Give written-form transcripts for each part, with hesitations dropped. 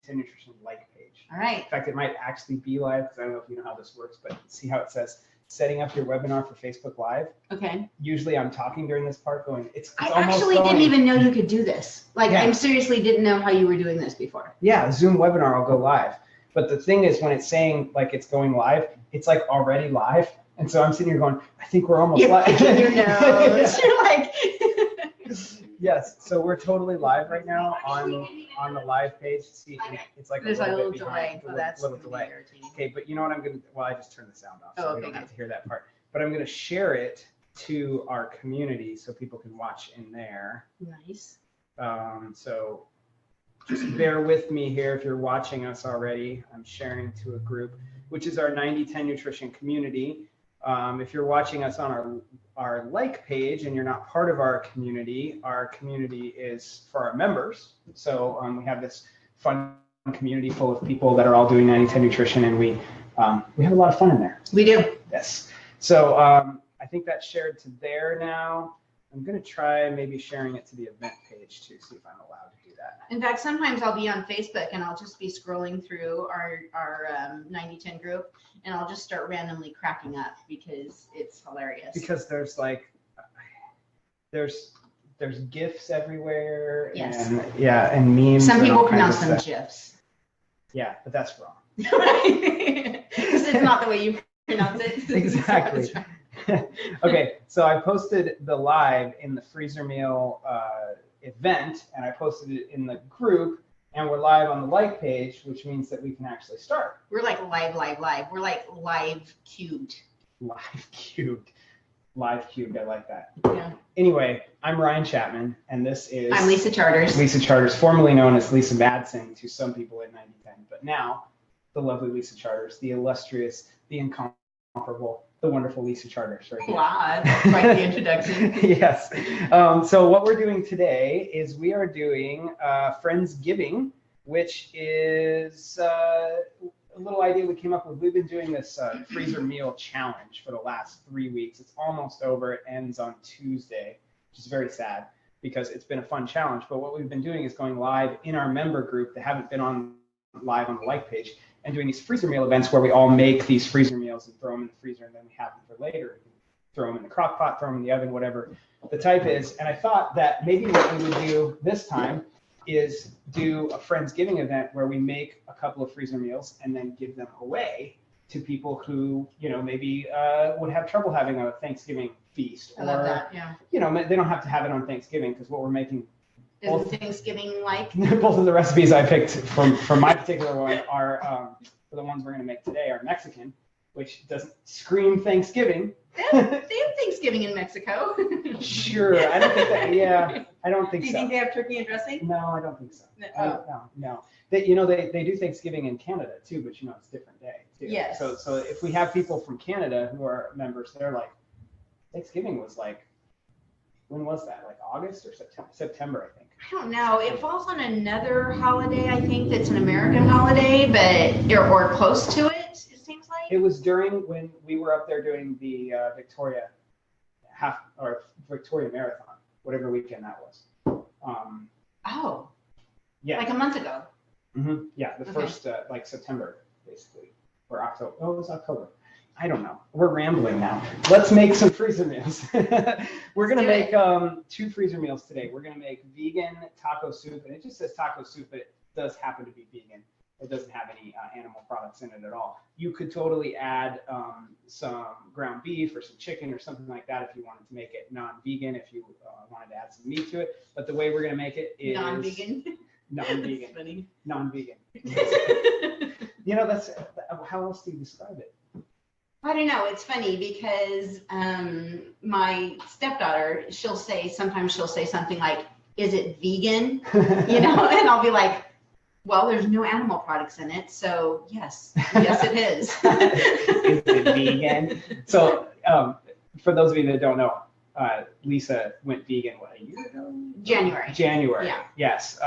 9010 Nutrition like page. All right. In fact, it might actually be live because I don't know if you know how this works, but see how it says setting up your webinar for Facebook Live. Okay. Usually I'm talking during this part going, it's I almost actually going. didn't even know you could do this. Like, Yeah. I seriously didn't know how you were doing this before. Yeah, Zoom webinar, I'll go live. But the thing is, when it's saying like it's going live, it's like already live. And so I'm sitting here going, I think we're almost live. Picking your nose. You're like. Yes, so we're totally live right now on the live page. See, it's like There's a little a little bit delay. behind, So that's little delay. irritating. Okay, but you know what I'm gonna? Well, I just turned the sound off, so we don't okay, have to hear that part. But I'm gonna share it to our community so people can watch in there. Nice. So just bear with me here if you're watching us already. I'm sharing to a group, which is our 9010 Nutrition community. If you're watching us on our like page and you're not part of our community is for our members. So we have this fun community full of people that are all doing 9010 Nutrition, and we have a lot of fun in there. We do. Yes. So I think that's shared to there now. I'm going to try maybe sharing it to the event page too, see if I'm allowed to do that. In fact, sometimes I'll be on Facebook and I'll just be scrolling through our 9010 group, and I'll just start randomly cracking up because it's hilarious. Because there's like, there's GIFs everywhere. Yes. And memes. Some people and all kinds pronounce of them stuff. GIFs. Yeah, but that's wrong. Right? This is not the way you pronounce it. Exactly. Okay, so I posted the live in the freezer meal event, and I posted it in the group, and we're live on the like page, which means that we can actually start. We're like live. We're like live cubed. Live cubed. Live cubed, I like that. Yeah. Anyway, I'm Ryan Chapman, and this is... I'm Lisa Charters. Lisa Charters, formerly known as Lisa Madsen to some people in 9010, but now the lovely Lisa Charters, the illustrious, the incomparable, the wonderful Lisa Charters. Right here. Wow, that's quite the introduction. Yes. So what we're doing today is we are doing Friendsgiving, which is a little idea we came up with. We've been doing this freezer meal challenge for the last 3 weeks. It's almost over. It ends on Tuesday, which is very sad because it's been a fun challenge. But what we've been doing is going live in our member group that haven't been on live on the like page, and doing these freezer meal events where we all make these freezer meals and throw them in the freezer, and then we have them for later. We can throw them in the crock pot, throw them in the oven, whatever the type is. And I thought that maybe what we would do this time is do a Friendsgiving event where we make a couple of freezer meals and then give them away to people who, maybe would have trouble having a Thanksgiving feast. I love that, yeah. They don't have to have it on Thanksgiving, because what we're making... Isn't Thanksgiving like? Both of the recipes I picked from my particular one are, for the ones we're going to make today, are Mexican, which doesn't scream Thanksgiving. They have Thanksgiving in Mexico. Sure. I don't think that, yeah, I don't think so. Do you think they have turkey and dressing? No, I don't think so. Oh. No. They do Thanksgiving in Canada too, but it's a different day too. Yes. So if we have people from Canada who are members, they're like, Thanksgiving was like, when was that? Like August or September, I think. I don't know. It falls on another holiday, I think, that's an American holiday, but or close to it, it seems like. It was during when we were up there doing the Victoria Marathon, whatever weekend that was. Oh. Yeah. Like a month ago. Mm-hmm. Yeah, the first like September, basically, or October. Oh, it was October. I don't know. We're rambling now. Let's make some freezer meals. We're going to make 2 freezer meals today. We're going to make vegan taco soup, and it just says taco soup, but it does happen to be vegan. It doesn't have any animal products in it at all. You could totally add some ground beef or some chicken or something like that if you wanted to make it non-vegan, if you wanted to add some meat to it. But the way we're going to make it is... Non-vegan? Non-vegan. That's funny. Non-vegan. That's... How else do you describe it? I don't know. It's funny because my stepdaughter, sometimes she'll say something like, "Is it vegan?" And I'll be like, "Well, there's no animal products in it, so yes, it is." Is it vegan? So for those of you that don't know, Lisa went vegan a year ago? January. Yeah. Yes.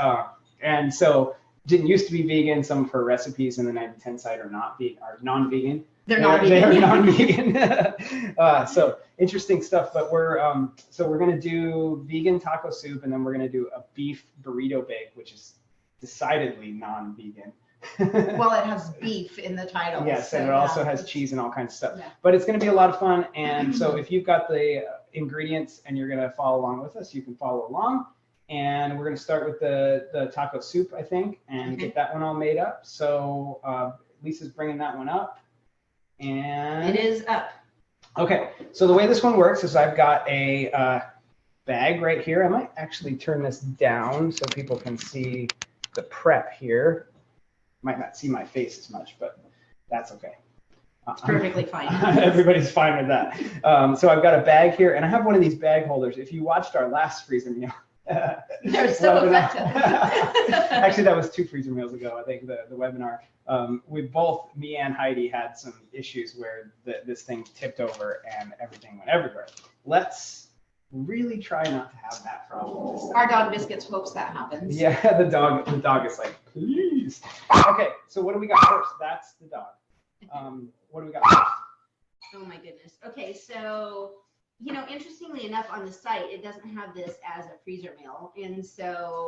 And so didn't used to be vegan. Some of her recipes in the 9010 site are non-vegan. They're non-vegan. So interesting stuff. But we're going to do vegan taco soup, and then we're going to do a beef burrito bake, which is decidedly non-vegan. Well, it has beef in the title. Yes, so and it also has cheese and all kinds of stuff. Yeah. But it's going to be a lot of fun. And so if you've got the ingredients and you're going to follow along with us, you can follow along. And we're going to start with the taco soup, I think, and get that one all made up. So Lisa's bringing that one up. And it is up. Okay, so the way this one works is I've got a bag right here. I might actually turn this down so people can see the prep here. Might not see my face as much, but that's okay. It's perfectly fine. Everybody's fine with that. So I've got a bag here, and I have one of these bag holders. If you watched our last freezer meal, they're so effective. Actually, that was 2 freezer meals ago, I think, the webinar. We both, me and Heidi, had some issues where this thing tipped over and everything went everywhere. Let's really try not to have that problem this time. Our dog Biscuits hopes that happens. Yeah, the dog is like, please. Okay, so what do we got first? That's the dog. What do we got first? Oh my goodness. Okay, so interestingly enough, on the site it doesn't have this as a freezer meal, and so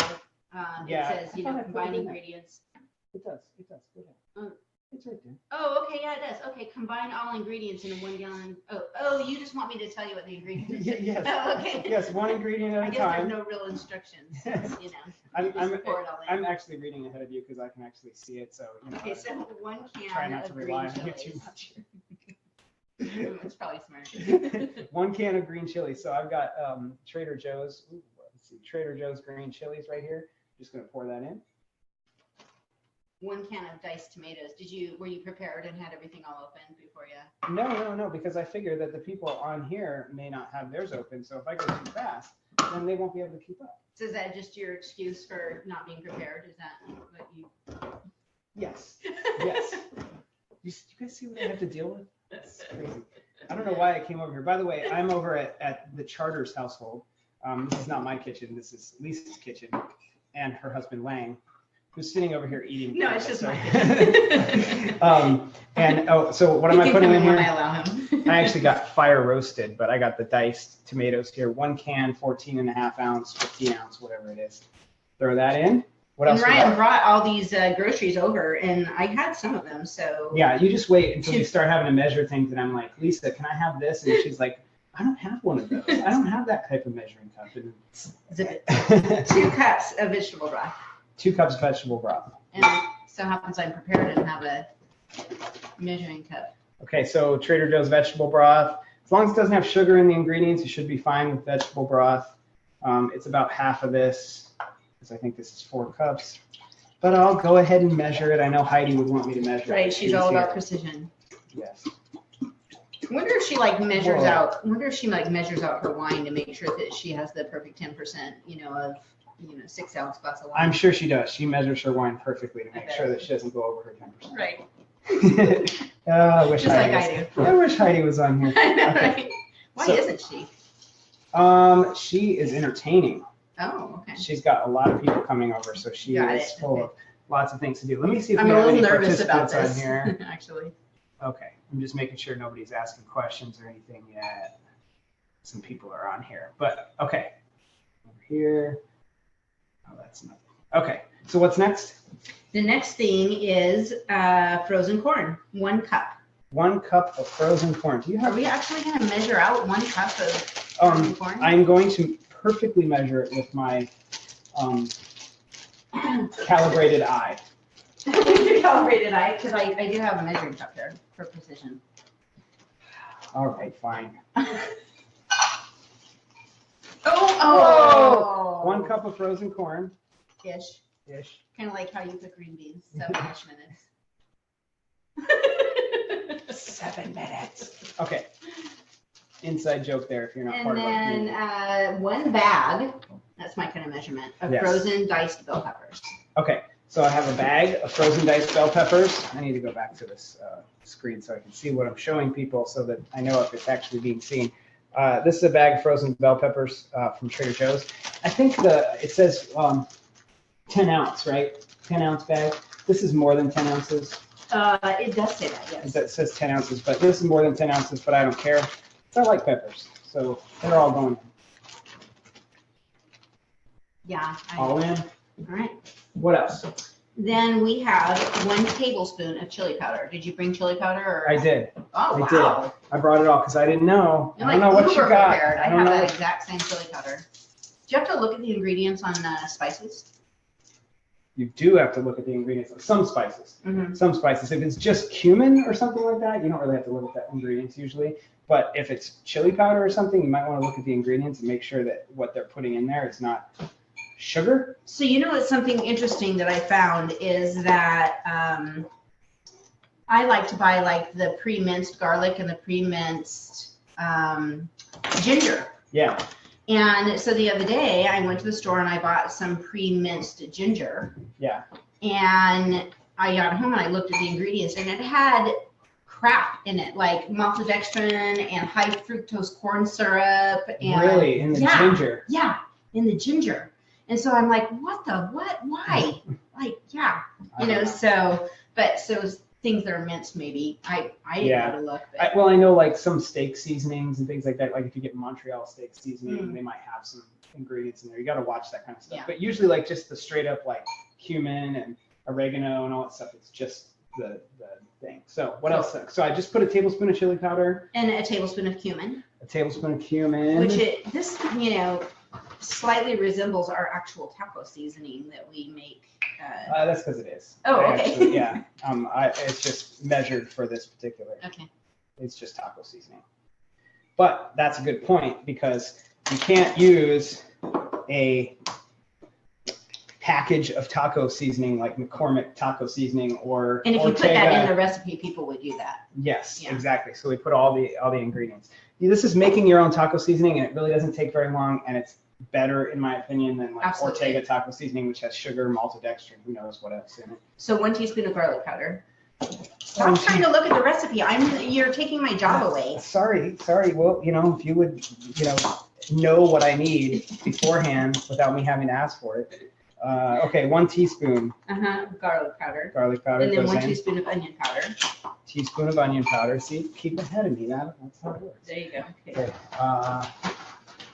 it says combine ingredients. It does. Go ahead. It's right there. Oh, okay, yeah, it does. Okay, combine all ingredients in a 1 gallon. Oh, you just want me to tell you what the ingredients are? Yes. Oh, okay. Yes, one ingredient at a time. I guess there's no real instructions. I'm actually reading ahead of you because I can actually see it. So Okay, so 1 can try not to of rely green on you chilies. too much. It's probably smart. 1 can of green chilies. So I've got Trader Joe's. Let's see, Trader Joe's green chilies right here. Just gonna pour that in. 1 can of diced tomatoes. Were you prepared and had everything all open before you? No, because I figured that the people on here may not have theirs open. So if I go too fast, then they won't be able to keep up. So is that just your excuse for not being prepared? Is that what you? Yes. You guys see what I have to deal with? That's crazy. I don't know why I came over here. By the way, I'm over at the Charters household. This is not my kitchen. This is Lisa's kitchen, and her husband Lang, who's sitting over here eating. No, it's just my kitchen. So what am I putting in here? I allow him. I actually got fire roasted, but I got the diced tomatoes here. 1 can, 14.5 ounce, 15 ounce, whatever it is. Throw that in. What else? And Ryan brought all these groceries over, and I had some of them. So yeah, you just wait until you start having to measure things, and I'm like, Lisa, can I have this? And she's like, I don't have one of those. I don't have that type of measuring cup. Zip it. 2 cups of vegetable broth. 2 cups of vegetable broth. And so happens I'm prepared and have a measuring cup. Okay, so Trader Joe's vegetable broth. As long as it doesn't have sugar in the ingredients, you should be fine with vegetable broth. It's about half of this, because I think this is 4 cups. But I'll go ahead and measure it. I know Heidi would want me to measure it. Right, she's all about precision. Yes. I wonder if she measures out her wine to make sure that she has the perfect 10%, of 6 ounce glass of wine. I'm sure she does. She measures her wine perfectly to make sure that she doesn't go over her 10%. Right. I wish Just Heidi like I do. I wish Heidi was on here. I know, Okay. right? Why isn't she? She is entertaining. Oh, okay. She's got a lot of people coming over, so she is full of lots of things to do. Let me see if I'm we a have little any nervous about participants this, on here. actually. Okay, I'm just making sure nobody's asking questions or anything yet. Some people are on here, but okay. Over here. Oh, that's nothing. Okay, so what's next? The next thing is frozen corn, 1 cup. 1 cup of frozen corn. Do you Are have? we actually going to measure out 1 cup of frozen corn? I'm going to perfectly measure it with my calibrated eye. Your calibrated eye, because I do have a measuring cup there for precision. All right, fine. Oh! 1 cup of frozen corn. Ish. Kind of like how you cook green beans, 7-ish minutes. 7 minutes. Okay. Inside joke there if you're not part of it. And then 1 bag, that's my kind of measurement, of frozen diced bell peppers. Okay, so I have a bag of frozen diced bell peppers. I need to go back to this screen so I can see what I'm showing people so that I know if it's actually being seen. This is a bag of frozen bell peppers from Trader Joe's. I think it says 10 ounce, right? 10 ounce bag. This is more than 10 ounces. It does say that, yes. It says 10 ounces, but this is more than 10 ounces, but I don't care. I like peppers, so they're all going in. Yeah. All in? All right. What else? Then we have 1 tablespoon of chili powder. Did you bring chili powder? Or? I did. Oh, I wow. did. I brought it all because I didn't know. You're I don't know what you uber got. prepared. I don't have know. that exact same chili powder. Do you have to look at the ingredients on spices? You do have to look at the ingredients of some spices. Mm-hmm. Some spices. If it's just cumin or something like that, you don't really have to look at the ingredients usually. But if it's chili powder or something, you might want to look at the ingredients and make sure that what they're putting in there is not sugar. So you know what's something interesting that I found is that I like to buy like the pre-minced garlic and the pre-minced ginger. Yeah. And so the other day I went to the store and I bought some pre-minced ginger. Yeah. And I got home and I looked at the ingredients and it had crap in it, like maltodextrin and high fructose corn syrup. And Really? In the ginger? Yeah, in the ginger. And so I'm like, what? Why? Like, yeah, you know, so things that are minced, maybe. I didn't know to look. But. Well, I know like some steak seasonings and things like that. Like if you get Montreal steak seasoning, they might have some ingredients in there. You got to watch that kind of stuff. Yeah. But usually like just the straight up like cumin and oregano and all that stuff, it's just the thing. So what else? So I just put a tablespoon of chili powder. And a tablespoon of cumin. A tablespoon of cumin. Which this, you know, slightly resembles our actual taco seasoning that we make. That's because it is. Oh, okay. Actually, yeah. It's just measured for this particular. Okay. It's just taco seasoning. But that's a good point because you can't use a package of taco seasoning like McCormick taco seasoning or And if Ortega. you put that in the recipe, people would do that. Yes, yeah. Exactly. So we put all the ingredients. This is making your own taco seasoning, and it really doesn't take very long, and it's better in my opinion than like Absolutely. Ortega taco seasoning, which has sugar, maltodextrin, who knows what else in it. So 1 teaspoon of garlic powder. Stop trying to look at the recipe. You're taking my job away. Sorry. Well, you know, if you would, know what I need beforehand without me having to ask for it. Okay, 1 teaspoon. Garlic powder. Garlic powder. And then 1 teaspoon of onion powder. Teaspoon of onion powder. See, keep ahead of me. That's how it works. There you go. Okay.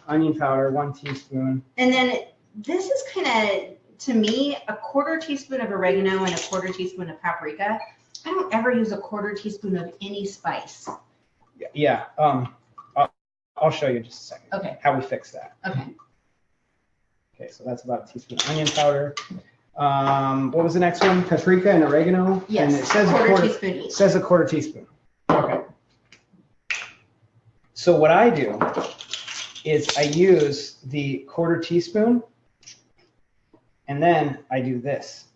Onion powder, 1 teaspoon. And then this is kind of, to me, a 1/4 teaspoon of oregano and a 1/4 teaspoon of paprika. I don't ever use a 1/4 teaspoon of any spice. Yeah. I'll show you in just a second. Okay. How we fix that. Okay. Okay, so that's about a teaspoon of onion powder. What was the next one? Paprika and oregano? Yes. And it says 1/4 teaspoon each. It says a 1/4 teaspoon. Okay. So what I do is I use the 1/4 teaspoon and then I do this.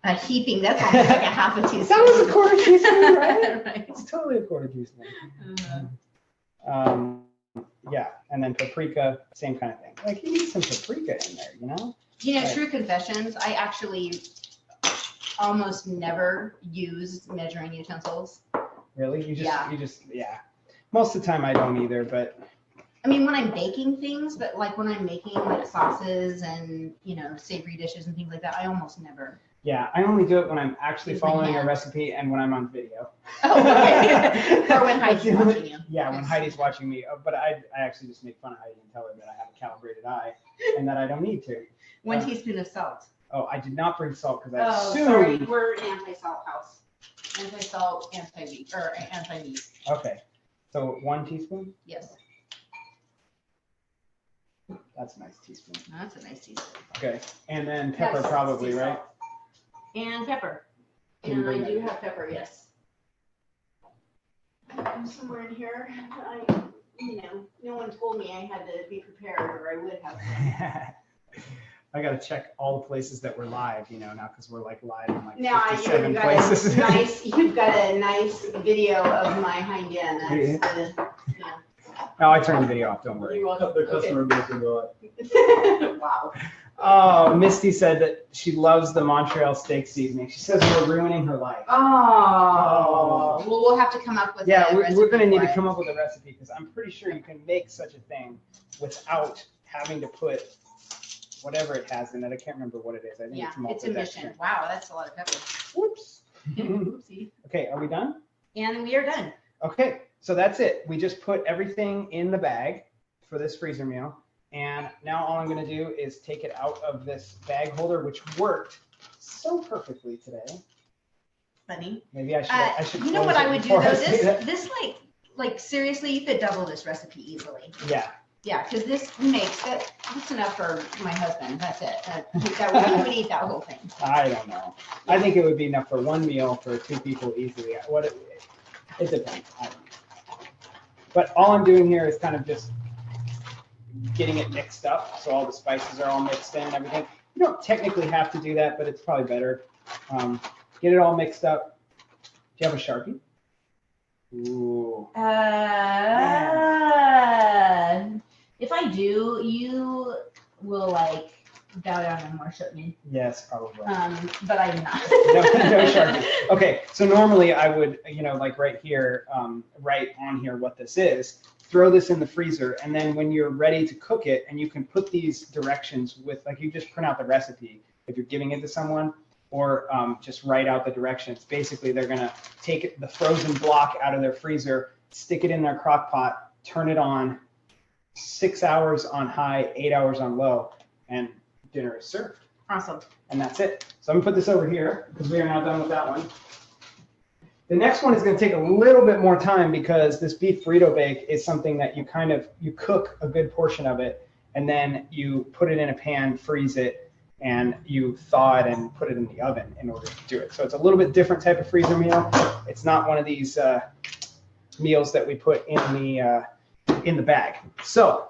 A heaping, that's almost like a half a teaspoon. That was a 1/4 teaspoon, right? Right. It's totally a 1/4 teaspoon. Yeah, and then paprika, same kind of thing. Like you need some paprika in there, you know? You know, Right. true confessions, I actually almost never use measuring utensils. Really? You Yeah. just, Most of the time I don't either, but. I mean, when I'm baking things, but like when I'm making like sauces and, savory dishes and things like that, I almost never. Yeah, I only do it when I'm actually Use my following a hand. recipe and when I'm on video. Oh, okay. Or when Heidi's watching you. Yeah, when Heidi's watching me. But I actually just make fun of Heidi and tell her that I have a calibrated eye and that I don't need to. 1 teaspoon of salt. Oh, I did not bring salt because I Sorry, assumed. we're an anti-salt house. Anti-salt, anti-meat, or anti-meat. Okay, so 1 teaspoon? Yes, That's a nice teaspoon. that's a nice teaspoon. Okay, and then pepper Yes, probably, sea right? salt. And pepper. Can you And bring I do that? have pepper, yes. Somewhere in here, no one told me I had to be prepared or I would have. I gotta check all the places that we're live, now because we're like live in like Now 57 you've got places. you've got a nice video of my hind end. That's No, I turned the video off. Don't worry. You're welcome. The customer base will go up. Okay. Wow. Oh, Misty said that she loves the Montreal steak seasoning. She says we're ruining her life. Oh. Well, we'll have to come up with Yeah, a we're recipe going to need for to it. come up with a recipe because I'm pretty sure you can make such a thing without having to put whatever it has in it. I can't remember what it is. I think Yeah, it's it's a mission. Wow, that's a lot of pepper. Whoops. Oopsie. Okay, are we done? And we are done. Okay, so that's it. We just put everything in the bag for this freezer meal. And now all I'm going to do is take it out of this bag holder, which worked so perfectly today. Funny. Maybe I should. You know what I would do before though? I say that. This like seriously, you could double this recipe easily. Yeah. Yeah, because this makes that's enough for my husband. That's it. He would eat that whole thing. I don't know. I think it would be enough for one meal for 2 people easily. It depends. I don't know. But all I'm doing here is kind of just getting it mixed up, so all the spices are all mixed in and everything. You don't technically have to do that, but it's probably better. Get it all mixed up. Do you have a Sharpie? Ooh. If I do, you will like bow down and worship me. Yes, probably. But I'm not. No Sharpie. Okay, so normally I would, like right here, write on here what this is. Throw this in the freezer, and then when you're ready to cook it, and you can put these directions with, like, you just print out the recipe if you're giving it to someone, or just write out the directions. Basically, they're gonna take the frozen block out of their freezer, stick it in their crock pot, turn it on, 6 hours on high, 8 hours on low, and dinner is served. Awesome. And that's it. So I'm gonna put this over here because we are now done with that one. The next one is going to take a little bit more time because this beef burrito bake is something that you cook a good portion of it, and then you put it in a pan, freeze it, and you thaw it and put it in the oven in order to do it. So it's a little bit different type of freezer meal. It's not one of these meals that we put in the bag. So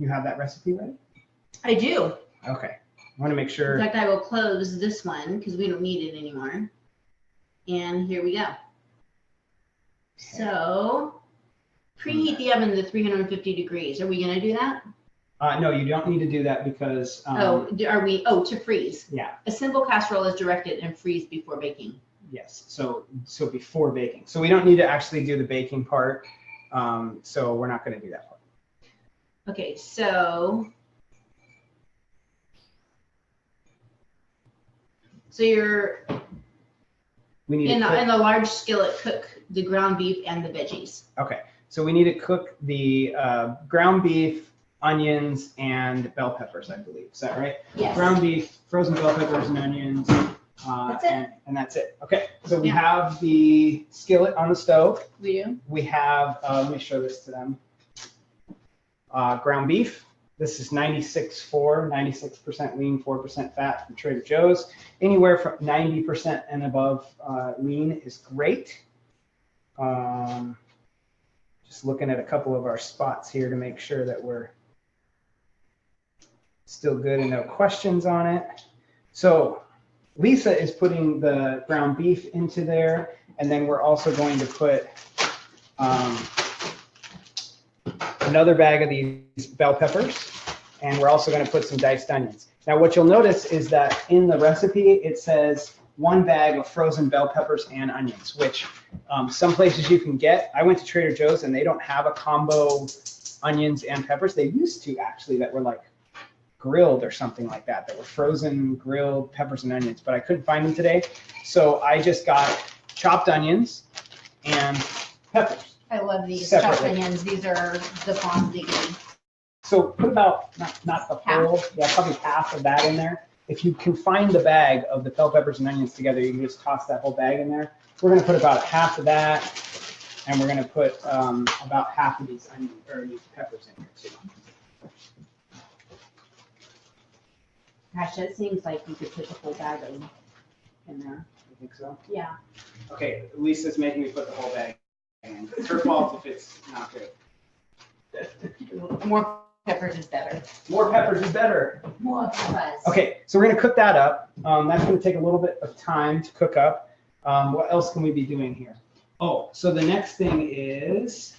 you have that recipe ready? I do. Okay. I want to make sure. In fact, I will close this one because we don't need it anymore. And here we go. So preheat the oven to 350 degrees. Are we going to do that? No, you don't need to do that because. To freeze. Yeah. A simple casserole is directed and freeze before baking. Yes. So before baking. So we don't need to actually do the baking part. So we're not going to do that part. Okay. So you're. We need in the large skillet, cook the ground beef and the veggies. Okay, so we need to cook the ground beef, onions, and bell peppers, I believe. Is that right? Yes. Ground beef, frozen bell peppers, and onions. That's it. And that's it. Okay, so we have the skillet on the stove. We do. We have, let me show this to them. Ground beef. This is 96% lean, 4% fat from Trader Joe's. Anywhere from 90% and above lean is great. Just looking at a couple of our spots here to make sure that we're still good and no questions on it. So Lisa is putting the ground beef into there, and then we're also going to put another bag of these bell peppers. And we're also going to put some diced onions. Now, what you'll notice is that in the recipe, it says 1 bag of frozen bell peppers and onions, which some places you can get. I went to Trader Joe's and they don't have a combo onions and peppers. They used to actually, that were like grilled or something like that were frozen grilled peppers and onions, but I couldn't find them today. So I just got chopped onions and peppers. I love these separately. Chopped onions. These are the bomb diggity. So put about, not the whole, probably half of that in there. If you can find the bag of the bell peppers and onions together, you can just toss that whole bag in there. We're going to put about half of that, and we're going to put about half of these these peppers in here too. Gosh, that seems like you could put the whole bag in there. You think so? Yeah. Okay, Lisa's making me put the whole bag in. It's her fault if it's not good. More peppers is better. More peppers is better. More peppers. Okay, so we're going to cook that up. That's going to take a little bit of time to cook up. What else can we be doing here? Oh, so the next thing is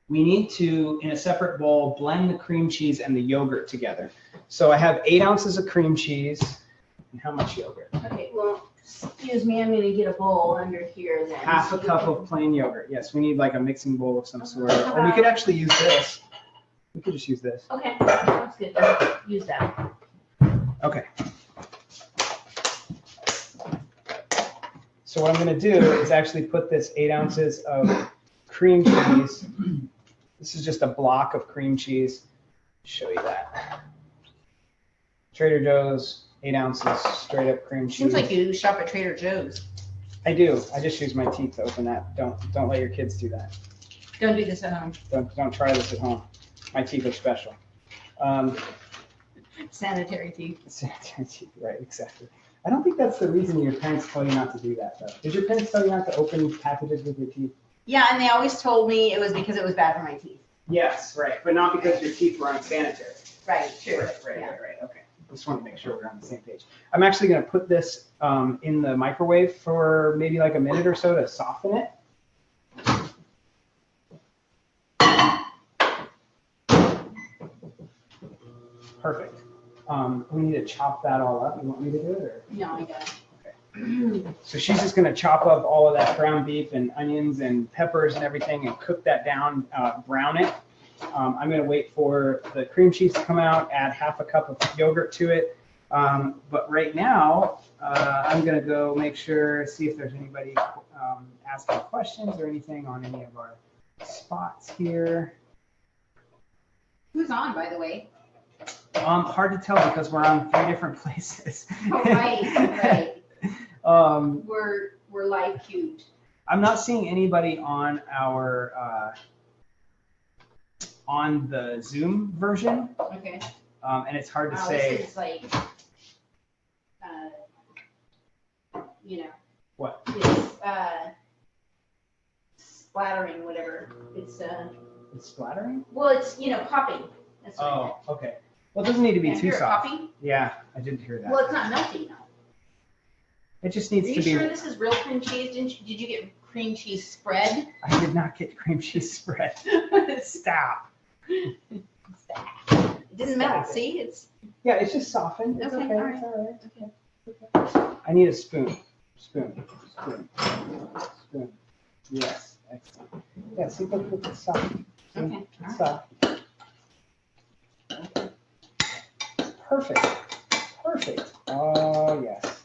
we need to, in a separate bowl, blend the cream cheese and the yogurt together. So I have 8 ounces of cream cheese. And how much yogurt? Okay, well, excuse me, I'm going to get a bowl under here then. Half a cup of plain yogurt. Yes, we need like a mixing bowl of some sort. Or we could actually use this. We could just use this. Okay, that's good. Use that. Okay. So what I'm going to do is actually put this 8 ounces of cream cheese. This is just a block of cream cheese. show you that. Trader Joe's, 8 ounces, straight up cream cheese. Seems like you shop at Trader Joe's. I do. I just use my teeth to open that. Don't let your kids do that. Don't do this at home. Don't try this at home. My teeth are special. Sanitary teeth. Sanitary teeth, right? Exactly. I don't think that's the reason your parents tell you not to do that, though. Did your parents tell you not to open packages with your teeth? Yeah, and they always told me it was because it was bad for my teeth. Yes, right. But not because your teeth were unsanitary. Right. True. Right. Okay. Just want to make sure we're on the same page. I'm actually going to put this in the microwave for maybe like a minute or so to soften it. Perfect. We need to chop that all up. You want me to do it? Or? No, I got it. Okay. So she's just going to chop up all of that ground beef and onions and peppers and everything and cook that down, brown it. I'm going to wait for the cream cheese to come out, add half a cup of yogurt to it. But right now, I'm going to go make sure, see if there's anybody asking questions or anything on any of our spots here. Who's on, by the way? Hard to tell because we're on 3 different places. Oh, right. We're live cubed. I'm not seeing anybody on our on the Zoom version. Okay. And it's hard to say. This is like, you know. What? It's splattering, whatever. It's splattering? Well, it's popping. That's what I meant. Okay. Well, it doesn't need to be too soft. Popping? Yeah, I didn't hear that. Well, it's not melting though. It just needs to be. Are you sure this is real cream cheese? Did you get cream cheese spread? I did not get cream cheese spread. Stop. It didn't melt. See, it's. Yeah, it's just softened. It's okay. All right. It's all right. Okay. I need a spoon. Spoon. Yes. Excellent. Yeah. See, look, it's soft. Okay. It's soft. Perfect. Oh, yes.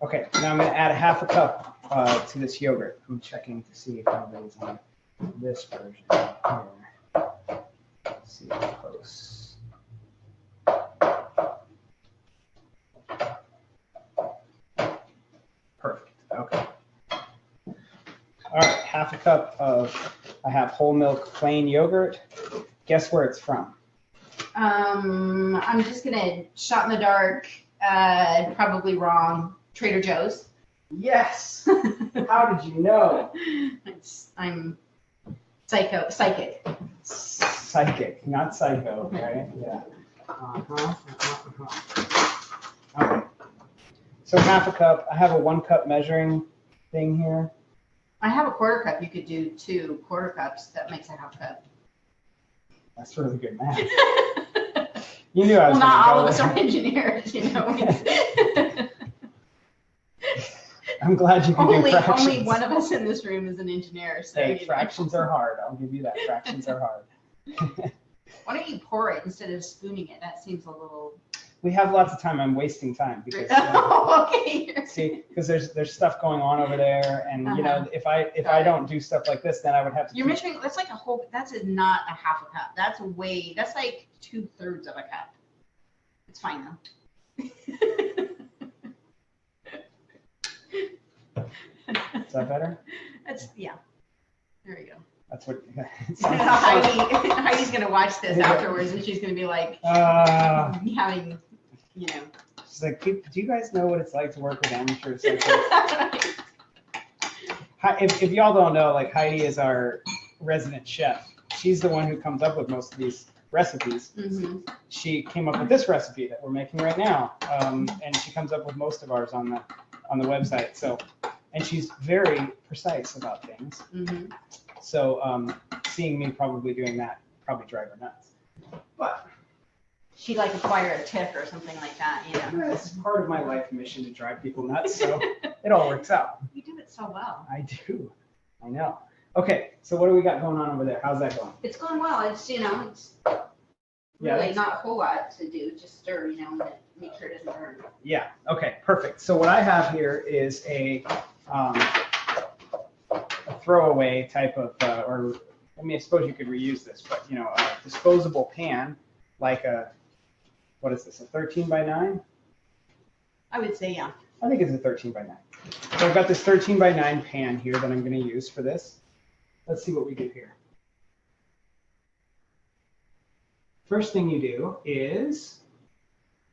Okay, now I'm going to add a half a cup to this yogurt. I'm checking to see if anybody's on this version here. Let's see if it posts. Perfect. Okay. All right, half a cup of, I have whole milk plain yogurt. Guess where it's from? I'm just gonna shot in the dark, probably wrong. Trader Joe's. Yes. How did you know? I'm psychic. Psychic, not psycho, right? Yeah. Okay. So half a cup. I have a 1 cup measuring thing here. I have a 1/4 cup. You could do 2 1/4 cups. That makes a half cup. That's really good math. You knew I was. Well, not all of us are engineers, you know. I'm glad you can do fractions. Only one of us in this room is an engineer. So hey, fractions are hard. I'll give you that. Fractions are hard. Why don't you pour it instead of spooning it? That seems a little. We have lots of time. I'm wasting time because. Okay. See, because there's stuff going on over there, and you know, if I don't do stuff like this, then I would have to. You're measuring. That's like a whole. That's not a half a cup. That's way. That's like 2/3 of a cup. It's fine though. Is that better? That's yeah. There you go. That's what. Heidi's gonna watch this afterwards, and she's gonna be like, having, you know. She's like, do you guys know what it's like to work with amateurs? If y'all don't know, like Heidi is our resident chef. She's the one who comes up with most of these recipes. Mm-hmm. She came up with this recipe that we're making right now, and she comes up with most of ours on the website. So, and she's very precise about things. Mm-hmm. So, seeing me probably doing that probably drive her nuts. But she'd like acquire a tip or something like that, you know. It's part of my life mission to drive people nuts, so it all works out. You do it so well. I do. I know. Okay, so what do we got going on over there? How's that going? It's going well. It's, you know, it's really not a whole lot to do. Just stir, you know, and make sure it doesn't burn. Yeah. Okay, perfect. So what I have here is a throwaway type of, or I mean, I suppose you could reuse this, but you know, a disposable pan like a, what is this, a 13 by 9? I would say, yeah. I think it's a 13 by 9. So I've got this 13 by 9 pan here that I'm going to use for this. Let's see what we do here. First thing you do is...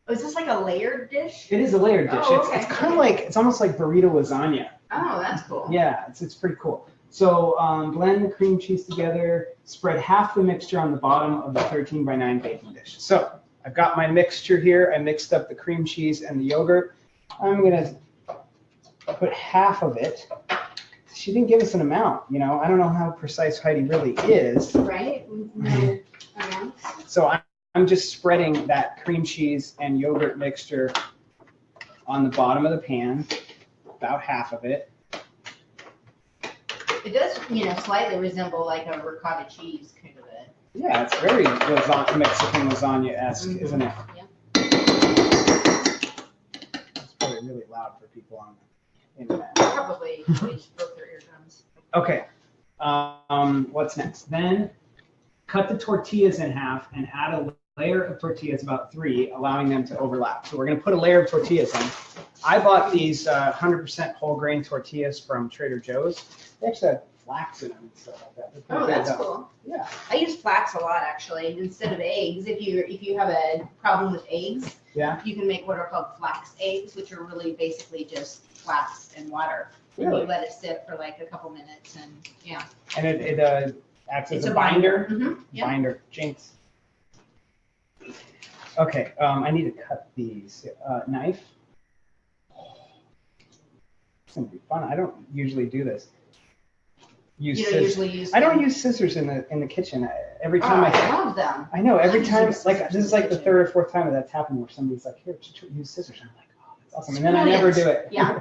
Oh, is this like a layered dish? It is a layered dish. Oh, okay. It's kind of like, it's almost like burrito lasagna. Oh, that's cool. Yeah, it's pretty cool. So blend the cream cheese together, spread half the mixture on the bottom of the 13 by 9 baking dish. So I've got my mixture here. I mixed up the cream cheese and the yogurt. I'm going to put half of it. She didn't give us an amount, you know. I don't know how precise Heidi really is. Right? No. So I'm just spreading that cream cheese and yogurt mixture on the bottom of the pan, about half of it. It does, you know, slightly resemble like a ricotta cheese kind of a. Yeah, it's very Mexican lasagna-esque, isn't it? Yeah. It's probably really loud for people on the internet. Probably they just broke their eardrums. Okay, what's next? Then cut the tortillas in half and add a layer of tortillas, about 3, allowing them to overlap. So we're going to put a layer of tortillas in. I bought these 100% whole grain tortillas from Trader Joe's. They actually have flax in them and stuff like that. Oh, that's cool. Yeah. I use flax a lot actually instead of eggs. If you have a problem with eggs, Yeah. you can make what are called flax eggs, which are really basically just flax and water. And Really? you let it sit for like a couple minutes, and yeah. And it acts as It's a binder. Mm-hmm. Yeah. Binder. Jinx. Okay, I need to cut these. Knife. It's gonna be fun. I don't usually do this. You don't usually use. I don't use scissors in the kitchen. Every time I love them. I know every I time. use Like scissors this is like the in the 3rd or 4th time that that's happened where somebody's like, "Here, use scissors." I'm like, "Oh, that's awesome," and then I never do it. Yeah.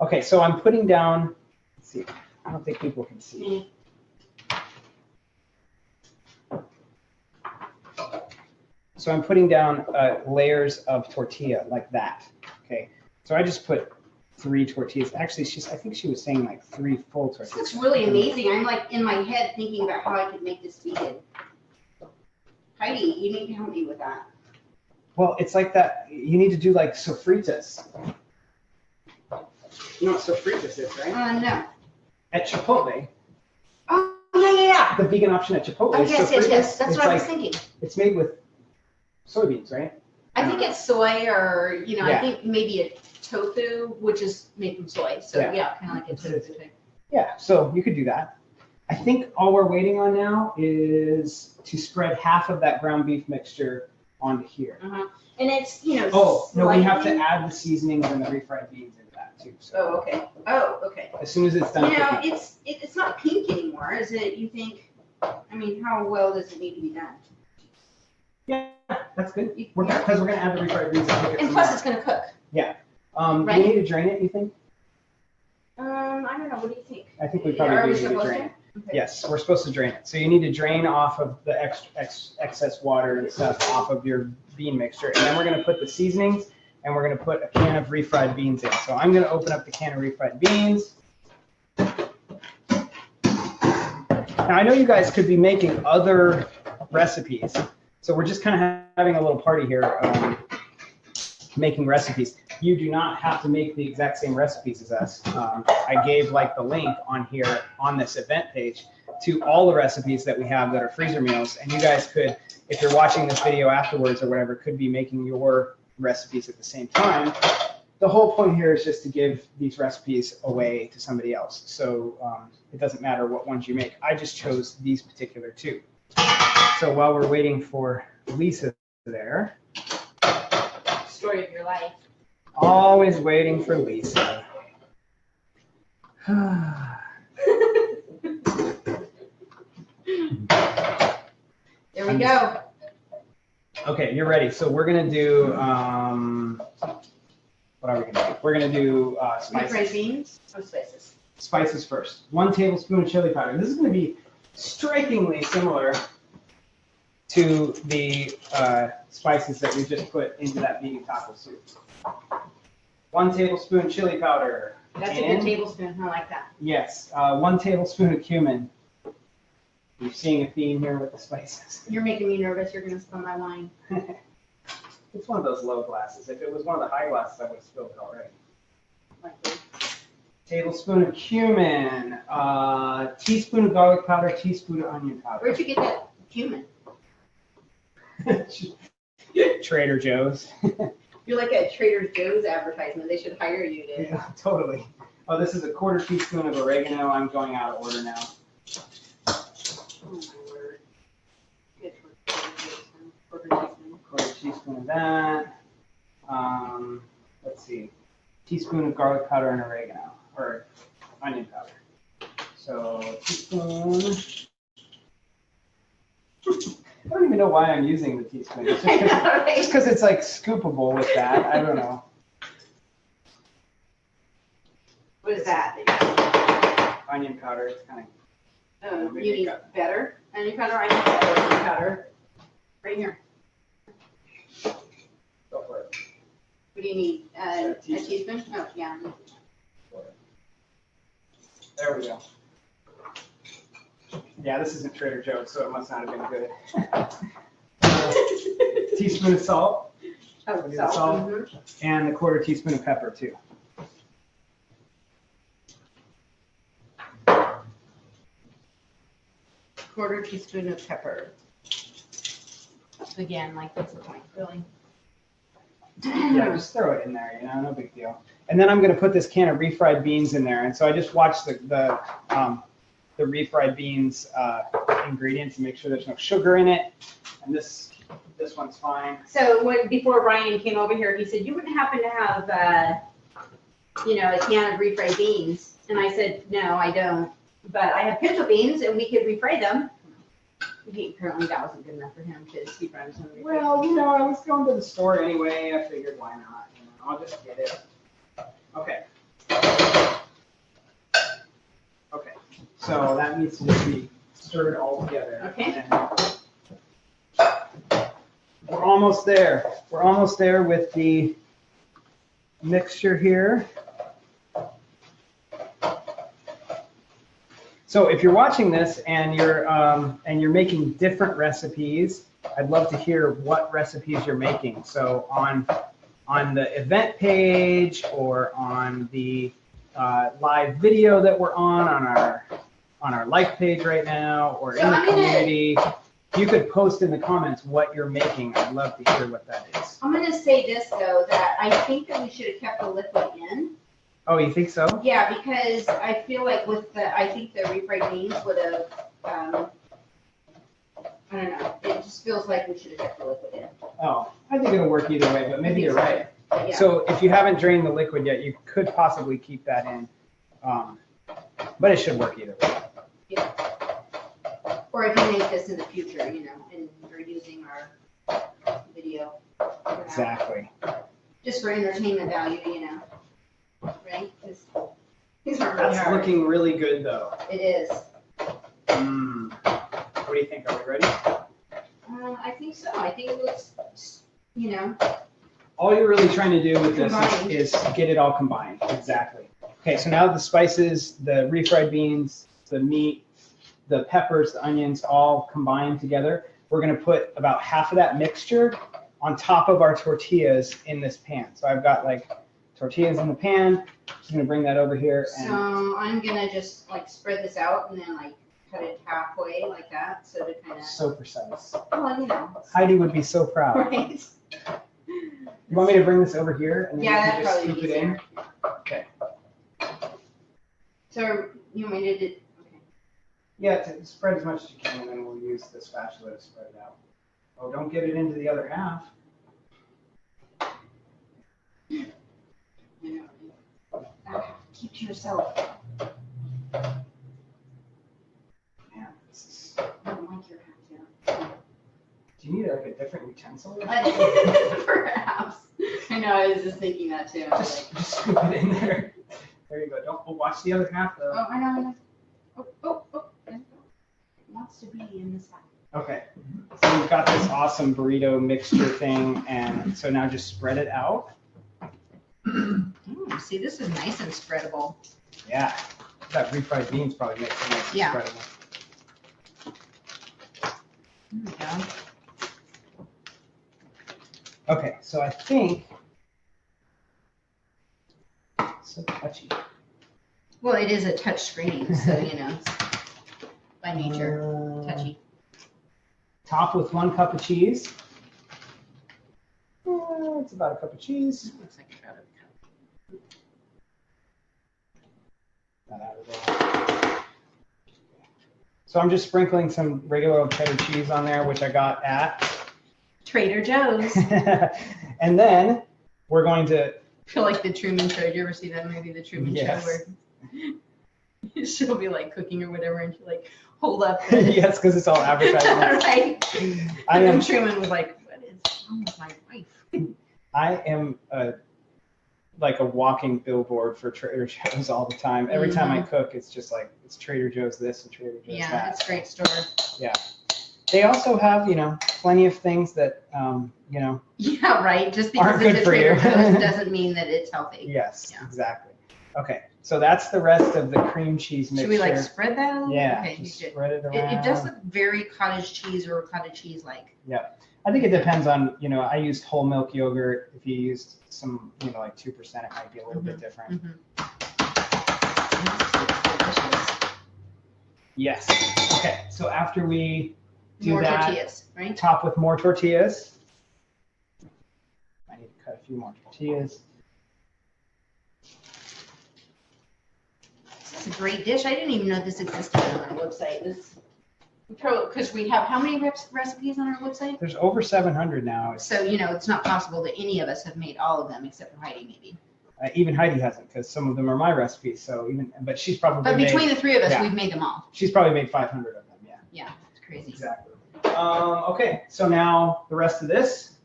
Okay, so I'm putting down. Let's see. I don't think people can see. So I'm putting down layers of tortilla like that. Okay, so I just put 3 tortillas. Actually, I think she was saying like 3 full tortillas. This looks really amazing. I'm like in my head thinking about how I could make this vegan. Heidi, you need to help me with that. Well, it's like that. You need to do like sofritas. You know what sofritas is, right? No. At Chipotle, Oh, yeah. the vegan option at Chipotle. Oh, is yes. sofritas. That's It's what I was like- thinking. It's made with soybeans, right? I think it's soy or, you know, Yeah. I think maybe a tofu, which is made from soy. So, Yeah. yeah, kind of like a tofu thing. Yeah, so you could do that. I think all we're waiting on now is to spread half of that ground beef mixture onto here. Uh-huh. And it's, you know, Oh, no, we have to slightly- add the seasonings and the refried beans into that too. So Oh, okay. Oh, okay. as soon as it's done You know, cooking. it's not pink anymore, is it? You think? I mean, how well does it need to be done? Yeah, that's good. Because we're gonna add the refried beans and cook it And some plus, more. it's gonna cook. Do right? we need to drain it, you think? I don't know. What do you think? I think we Are probably we do need to supposed drain to? it. Okay. Yes, we're supposed to drain it. So you need to drain off of the excess water and stuff off of your bean mixture. And then we're going to put the seasonings and we're going to put a can of refried beans in. So I'm going to open up the can of refried beans. Now I know you guys could be making other recipes. So we're just kind of having a little party here, making recipes. You do not have to make the exact same recipes as us. I gave like the link on here on this event page to all the recipes that we have that are freezer meals. And you guys could, if you're watching this video afterwards or whatever, could be making your recipes at the same time. The whole point here is just to give these recipes away to somebody else. So it doesn't matter what ones you make. I just chose these particular 2. So while we're waiting for Lisa there. Story of your life. Always waiting for Lisa. There we go. Okay, you're ready. So we're gonna do what are we gonna do? We're gonna do Refried spices. beans. Oh, spices. Spices first. 1 tablespoon of chili powder. This is gonna be strikingly similar to the spices that we just put into that vegan taco soup. 1 tablespoon chili powder. That's a good tablespoon. I like that. Yes, 1 tablespoon of cumin. You're seeing a theme here with the spices. You're making me nervous. You're gonna spill my wine. It's one of those low glasses. If it was one of the high glasses, I would have spilled it already. Tablespoon of cumin, teaspoon of garlic powder, teaspoon of onion powder. Where'd you get that cumin? Trader Joe's. You're like a Trader Joe's advertisement. They should hire you to. Yeah, totally. Oh, this is a quarter teaspoon of oregano. I'm going out of order now. Oh my word. Good for Quarter teaspoon of that. Let's see. Teaspoon of garlic powder and oregano, or onion powder. So teaspoon. I don't even know why I'm using the teaspoon. It's just because it's like scoopable with that. I don't know. What is that? Onion powder. It's kind of. Oh, you need better onion powder. I need better onion powder. Right here. Go for it. What do you need? A teaspoon? Oh, yeah. There we go. Yeah, this isn't Trader Joe's, so it must not have been good. Teaspoon of salt. Oh, Salt. Mm-hmm. And a quarter teaspoon of pepper, too. Quarter teaspoon of pepper. Again, like, what's the point, really? Yeah, just throw it in there, you know, no big deal. And then I'm going to put this can of refried beans in there. And so I just watched the refried beans ingredients and make sure there's no sugar in it. And this one's fine. So before Ryan came over here, he said, you wouldn't happen to have, a can of refried beans? And I said, no, I don't. But I have pinto beans and we could refry them. Apparently that wasn't good enough for him because he runs on refried. Well, you know, I was going to the store anyway. I figured, why not? You know, I'll just get it. Okay. Okay. So that needs to just be stirred all together. Okay. We're almost there. We're almost there with the mixture here. So if you're watching this and you're making different recipes, I'd love to hear what recipes you're making. So on the event page or on the live video that we're on our life page right now, or in the community, you could post in the comments what you're making. I'd love to hear what that is. I'm going to say this, though, that I think that we should have kept the liquid in. Oh, you think so? Yeah, because I feel like I think the refried beans would have, I don't know, it just feels like we should have kept the liquid in. Oh, I think it'll work either way, but maybe you're right. Yeah. So if you haven't drained the liquid yet, you could possibly keep that in, but it should work either way. Yeah. Or if you make this in the future, and we're using our video. Exactly. Just for entertainment value, right? These are really That's hard. looking really good, though. It is. What do you think? Are we ready? I think so. I think it looks, All you're really trying to do with this Combined. is get it all combined. Exactly. Okay, so now the spices, the refried beans, the meat, the peppers, the onions, all combined together. We're going to put about half of that mixture on top of our tortillas in this pan. So I've got like tortillas in the pan. Just going to bring that over here. And so I'm going to just spread this out and then cut it halfway like that. So to kind of. so precise. Well, Heidi would be so proud. Right. You want me to bring this over here and then Yeah, you that'd can just probably scoop be it in? easier. Okay. So you want me to do, okay. Yeah, to spread as much as you can, and then we'll use the spatula to spread it out. Oh, don't get it into the other half. Keep to yourself. Man, this is. I don't like your hat here. Do you need a different utensil? Perhaps. I know, I was just thinking that too. Just scoop it in there. There you go. Don't watch the other half though. Oh, I know. Oh. It wants to be in this hat. Okay. So we've got this awesome burrito mixture thing, and so now just spread it out. See, this is nice and spreadable. Yeah. That refried beans probably makes it nice and Yeah. spreadable. There we go. Okay, so I think, so touchy. Well, it is a touch screen, so you know, it's by nature touchy. Top with 1 cup of cheese. It's about a cup of cheese. Looks like about a cup. Not out of there. So I'm just sprinkling some regular old cheddar cheese on there, which I got at Trader Joe's. And then we're going to I feel like the Truman Show. Did you ever see that movie, The Truman Yes. Show, where she'll be like cooking or whatever, and she'll like hold up the yes, because it's all advertising. right. I And then am Truman was like, "What is wrong with my wife?" I am like a walking billboard for Trader Joe's all the time. Every time I cook, it's just like it's Trader Joe's this and Trader Joe's Yeah, that. it's a great store. Yeah. They also have, plenty of things that, Yeah, right. Just because Aren't it's good a for Trader you. Joe's doesn't mean that it's healthy. yes, Yeah. exactly. Okay, so that's the rest of the cream cheese mixture. Should we like spread that? A little? Yeah, Okay, you just should. spread it around. It does look very cottage cheese or cottage cheese like. Yeah, I think it depends on, I used whole milk yogurt. If you used some, like 2%, it might be a little bit different. Yes. Okay, so after we do More that, tortillas, right? top with more tortillas. I need to cut a few more tortillas. It's a great dish. I didn't even know this existed on our website. Because we have how many recipes on our website? There's over 700 now. So, it's not possible that any of us have made all of them except for Heidi, maybe. Even Heidi hasn't, because some of them are my recipes. But she's probably But between made, the three of us, yeah. we've made them all. She's probably made 500 of them. Yeah. Yeah, it's crazy. Exactly. Okay, so now the rest of this.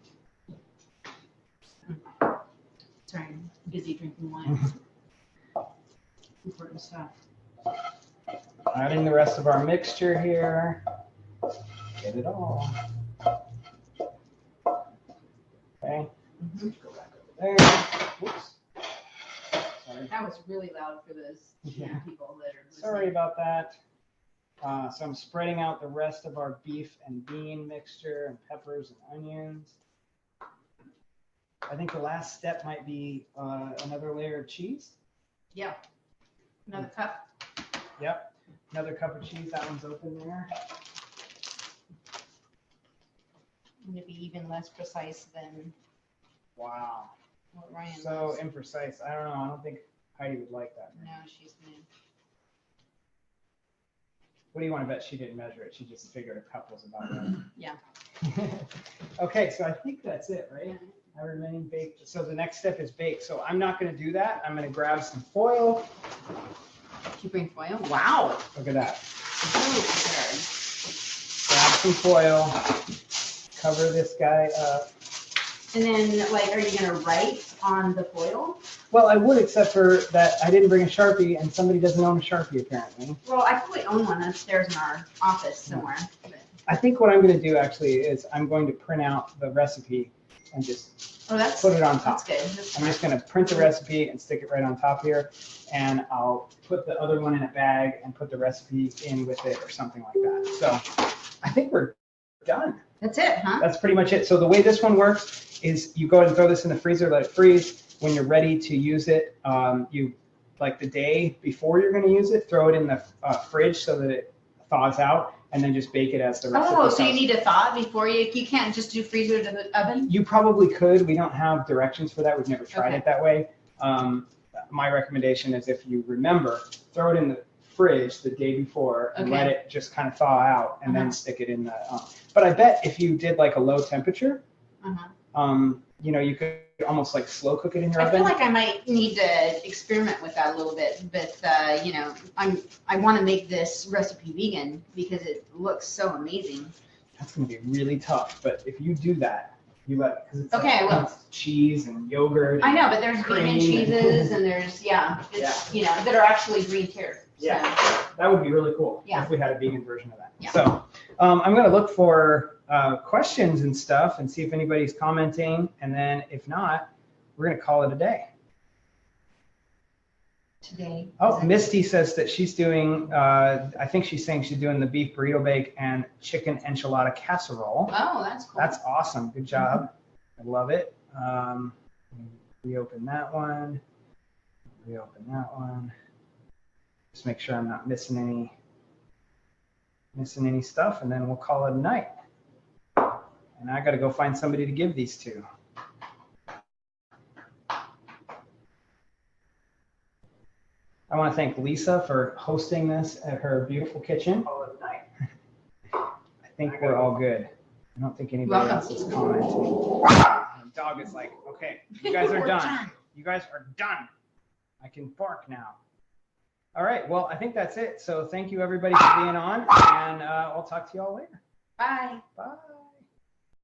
Sorry, I'm busy drinking wine. Important stuff. Adding the rest of our mixture here. Get it all. Okay. Go back over there. Whoops. Sorry. That was really loud for those people that are listening. Sorry about that. So I'm spreading out the rest of our beef and bean mixture and peppers and onions. I think the last step might be another layer of cheese. Yeah. Another cup. Yep. Another cup of cheese. That one's open there. I'm going to be even less precise than Wow. what Ryan So was. imprecise. I don't know. I don't think Heidi would like that. No, she's going to. What do you want to bet she didn't measure it? She just figured a cup was about right. Yeah. Okay, so I think that's it, right? I remain baked. So the next step is bake. So I'm not going to do that. I'm going to grab some foil. Did you bring foil? Wow. Look at that. Oh, Grab some foil. Cover this guy up. and then, are you going to write on the foil? Well, I would, except for that I didn't bring a Sharpie, and somebody doesn't own a Sharpie, apparently. Well, I probably own one upstairs in our office somewhere. But. I think what I'm going to do, actually, is I'm going to print out the recipe and just put it on top. That's good. That's I'm just going to print the recipe and stick it right on top here, and I'll put the other one in a bag and put the recipe in with it or something like that. So I think we're done. That's it, huh? That's pretty much it. So the way this one works is you go ahead and throw this in the freezer, let it freeze. When you're ready to use it, you like the day before you're going to use it, throw it in the fridge so that it thaws out, and then just bake it as the recipe Oh, so you tells. need to thaw it before you can't just do freezer to the oven? You probably could. We don't have directions for that. We've never tried Okay. it that way. My recommendation is if you remember, throw it in the fridge the day before and let it just kind of thaw out, and then stick it in the. But I bet if you did like a low temperature, you could almost like slow cook it in your I oven. feel like I might need to experiment with that a little bit, but I want to make this recipe vegan because it looks so amazing. That's going to be really tough, but if you do that, you let it, because it's Okay, I will. it's cheese and yogurt. I know, but there's cream vegan cheeses and there's that are actually green tier. So. Yeah, that would be really cool Yeah. if we had a vegan version of that. Yeah. So I'm going to look for questions and stuff and see if anybody's commenting, and then if not, we're going to call it a day. today. Oh, Misty says that she's doing, I think she's saying she's doing the beef burrito bake and chicken enchilada casserole. Oh, that's cool. That's awesome. Good job. I love it. Reopen that one. Reopen that one. Just make sure I'm not missing any stuff, and then we'll call it a night. And I got to go find somebody to give these to. I want to thank Lisa for hosting this at her beautiful kitchen. Call it a night. I think we're all good. I don't think anybody else is commenting. The dog is like, okay, you guys are done. You guys are done. I can bark now. All right, well, I think that's it. So thank you everybody for being on, and I'll talk to you all later. Bye. Bye.